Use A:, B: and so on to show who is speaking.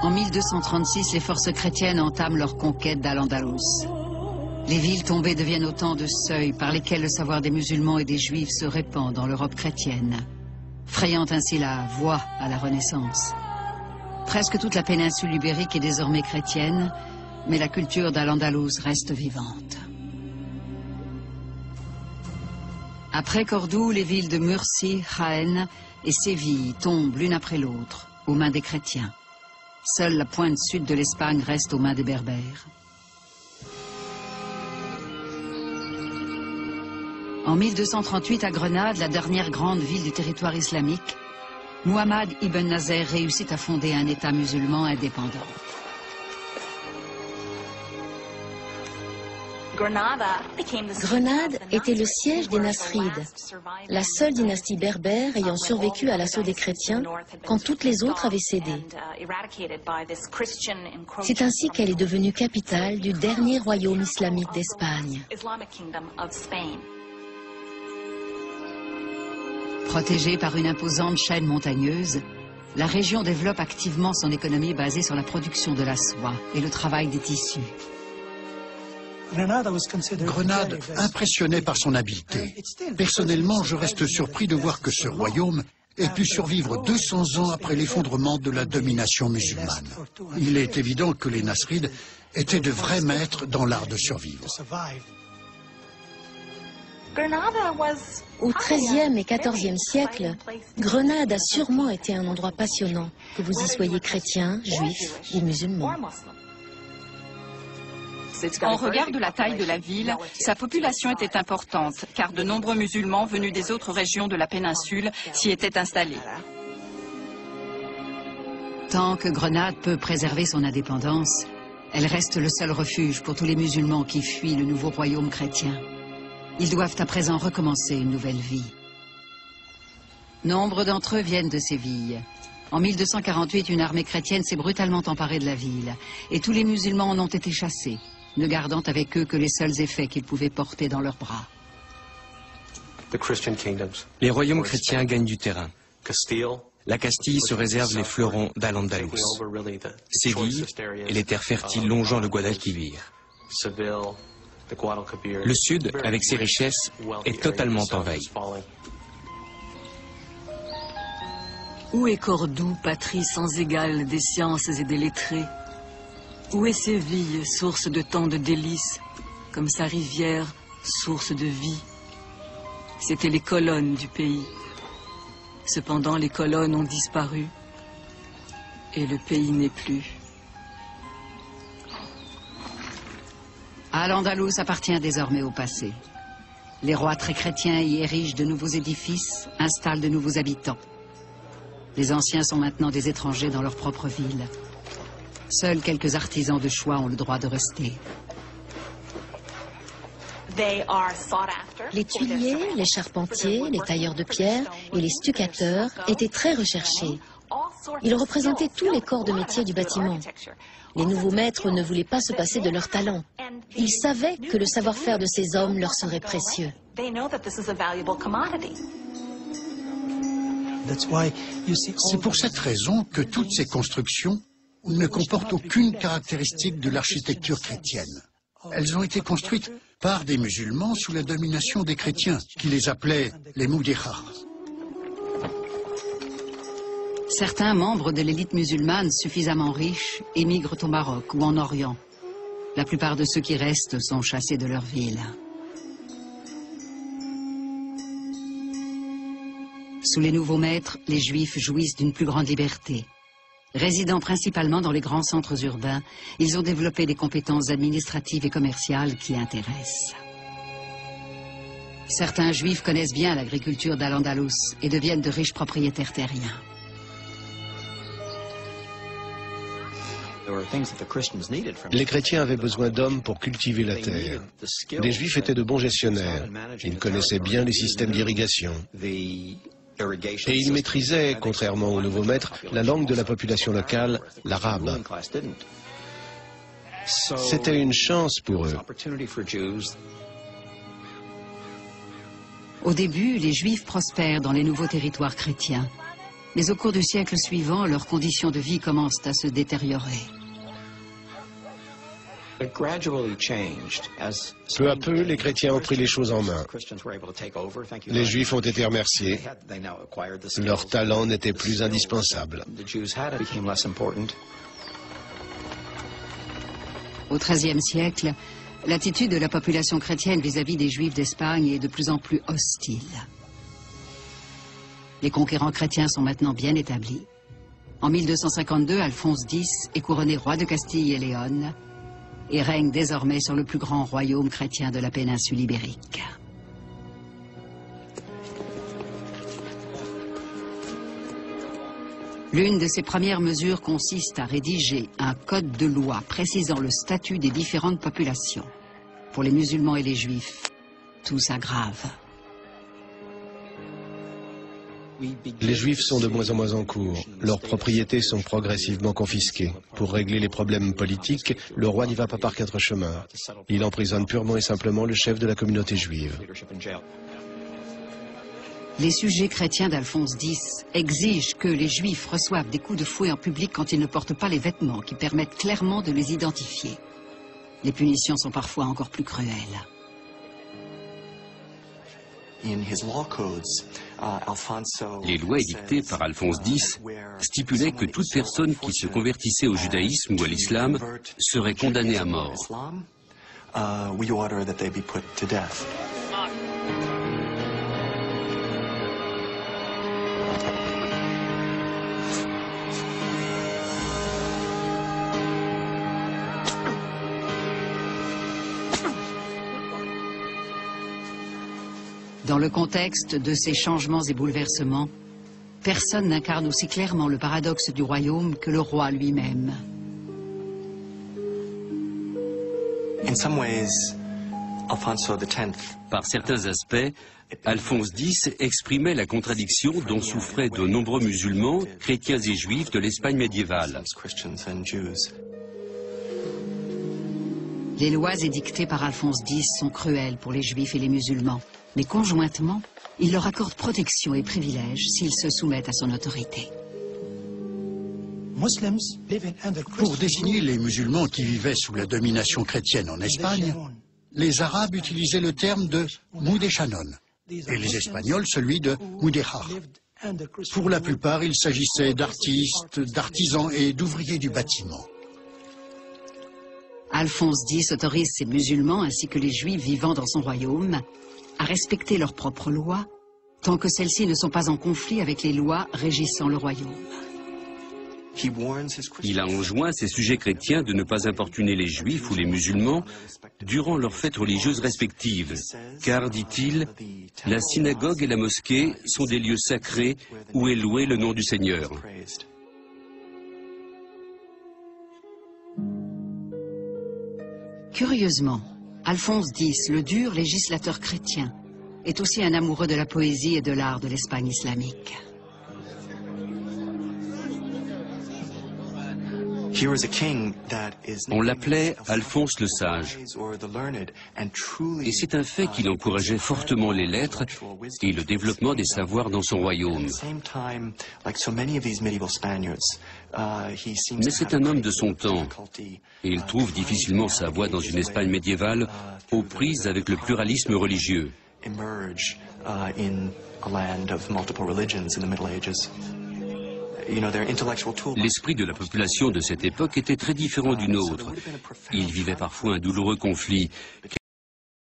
A: En 1236, les forces chrétiennes entament leur conquête d'Al-Andalus. Les villes tombées deviennent autant de seuils par lesquels le savoir des musulmans et des juifs se répand dans l'Europe chrétienne, frayant ainsi la voie à la Renaissance. Presque toute la péninsule ibérique est désormais chrétienne, mais la culture d'Al-Andalus reste vivante. Après Cordoue, les villes de Murcie, Jaén et Séville tombent l'une après l'autre aux mains des chrétiens. Seule la pointe sud de l'Espagne reste aux mains des Berbères. En 1238, à Grenade, la dernière grande ville du territoire islamique, Muhammad ibn Nasser réussit à fonder un État musulman indépendant.
B: Grenade était le siège des Nasrides, la seule dynastie berbère ayant survécu à l'assaut des chrétiens quand toutes les autres avaient cédé. C'est ainsi qu'elle est devenue capitale du dernier royaume islamique d'Espagne.
A: Protégée par une imposante chaîne montagneuse, la région développe activement son économie basée sur la production de la soie et le travail des tissus.
C: Grenade impressionnait par son habileté. Personnellement, je reste surpris de voir que ce royaume ait pu survivre 200 ans après l'effondrement de la domination musulmane. Il est évident que les Nasrides étaient de vrais maîtres dans l'art de survivre.
B: Au XIIIe et XIVe siècle, Grenade a sûrement été un endroit passionnant, que vous y soyez chrétien, juif ou musulman.
D: En regard de la taille de la ville, sa population était importante, car de nombreux musulmans venus des autres régions de la péninsule s'y étaient installés.
A: Tant que Grenade peut préserver son indépendance, elle reste le seul refuge pour tous les musulmans qui fuient le nouveau royaume chrétien. Ils doivent à présent recommencer une nouvelle vie. Nombre d'entre eux viennent de Séville. En 1248, une armée chrétienne s'est brutalement emparée de la ville, et tous les musulmans en ont été chassés, ne gardant avec eux que les seuls effets qu'ils pouvaient porter dans leurs bras.
E: Les royaumes chrétiens gagnent du terrain. La Castille se réserve les fleurons d'Al-Andalus. Séville et les terres fertiles longeant le Guadalquivir. Le sud, avec ses richesses, est totalement envahi.
F: Où est Cordoue, patrie sans égale des sciences et des lettrés? Où est Séville, source de tant de délices, comme sa rivière, source de vie? C'étaient les colonnes du pays. Cependant, les colonnes ont disparu, et le pays n'est plus.
A: Al-Andalus appartient désormais au passé. Les rois très chrétiens y érigent de nouveaux édifices, installent de nouveaux habitants. Les anciens sont maintenant des étrangers dans leur propre ville. Seuls quelques artisans de choix ont le droit de rester.
B: Les tuiliers, les charpentiers, les tailleurs de pierre et les stucateurs étaient très recherchés. Ils représentaient tous les corps de métier du bâtiment. Les nouveaux maîtres ne voulaient pas se passer de leur talent. Ils savaient que le savoir-faire de ces hommes leur serait précieux.
C: C'est pour cette raison que toutes ces constructions ne comportent aucune caractéristique de l'architecture chrétienne. Elles ont été construites par des musulmans sous la domination des chrétiens, qui les appelaient les Moudihas.
A: Certains membres de l'élite musulmane suffisamment riches émigrent au Maroc ou en Orient. La plupart de ceux qui restent sont chassés de leur ville. Sous les nouveaux maîtres, les Juifs jouissent d'une plus grande liberté. Résidant principalement dans les grands centres urbains, ils ont développé des compétences administratives et commerciales qui intéressent. Certains Juifs connaissent bien l'agriculture d'Al-Andalus et deviennent de riches propriétaires terriens.
G: Les chrétiens avaient besoin d'hommes pour cultiver la terre. Les Juifs étaient de bons gestionnaires. Ils connaissaient bien les systèmes d'irrigation. Et ils maîtrisaient, contrairement aux nouveaux maîtres, la langue de la population locale, l'arabe. C'était une chance pour eux.
A: Au début, les Juifs prospèrent dans les nouveaux territoires chrétiens. Mais au cours du siècle suivant, leurs conditions de vie commencent à se détériorer.
G: Peu à peu, les chrétiens ont pris les choses en main. Les Juifs ont été remerciés. Leur talent n'était plus indispensable.
A: Au XIIIe siècle, l'attitude de la population chrétienne vis-à-vis des Juifs d'Espagne est de plus en plus hostile. Les conquérants chrétiens sont maintenant bien établis. En 1252, Alphonse X est couronné roi de Castille et Léon et règne désormais sur le plus grand royaume chrétien de la péninsule ibérique. L'une de ses premières mesures consiste à rédiger un code de loi précisant le statut des différentes populations. Pour les musulmans et les juifs, tout s'aggrave.
G: Les Juifs sont de moins en moins en cours. Leurs propriétés sont progressivement confisquées. Pour régler les problèmes politiques, le roi n'y va pas par quatre chemins. Il emprisonne purement et simplement le chef de la communauté juive.
A: Les sujets chrétiens d'Alphonse X exigent que les Juifs reçoivent des coups de fouet en public quand ils ne portent pas les vêtements qui permettent clairement de les identifier. Les punitions sont parfois encore plus cruelles.
H: Les lois édictées par Alphonse X stipulaient que toute personne qui se convertissait au judaïsme ou à l'islam serait condamnée à mort.
A: Dans le contexte de ces changements et bouleversements, personne n'incarne aussi clairement le paradoxe du royaume que le roi lui-même.
H: Par certains aspects, Alphonse X exprimait la contradiction dont souffraient de nombreux musulmans, chrétiens et juifs de l'Espagne médiévale.
A: Les lois édictées par Alphonse X sont cruelles pour les juifs et les musulmans, mais conjointement, il leur accorde protection et privilèges s'ils se soumettent à son autorité.
C: Pour désigner les musulmans qui vivaient sous la domination chrétienne en Espagne, les Arabes utilisaient le terme de Mudéchanon et les Espagnols celui de Mudéjar. Pour la plupart, il s'agissait d'artistes, d'artisans et d'ouvriers du bâtiment.
A: Alphonse X autorise ces musulmans ainsi que les juifs vivant dans son royaume à respecter leurs propres lois tant que celles-ci ne sont pas en conflit avec les lois régissant le royaume.
H: Il a enjoint ses sujets chrétiens de ne pas importuner les juifs ou les musulmans durant leurs fêtes religieuses respectives, car, dit-il, la synagogue et la mosquée sont des lieux sacrés où est loué le nom du Seigneur.
A: Curieusement, Alphonse X, le dur législateur chrétien, est aussi un amoureux de la poésie et de l'art de l'Espagne islamique.
H: On l'appelait Alphonse le Sage, et c'est un fait qu'il encourageait fortement les lettres et le développement des savoirs dans son royaume. Mais c'est un homme de son temps, et il trouve difficilement sa voie dans une Espagne médiévale aux prises avec le pluralisme religieux. L'esprit de la population de cette époque était très différent du nôtre. Il vivait parfois un douloureux conflit.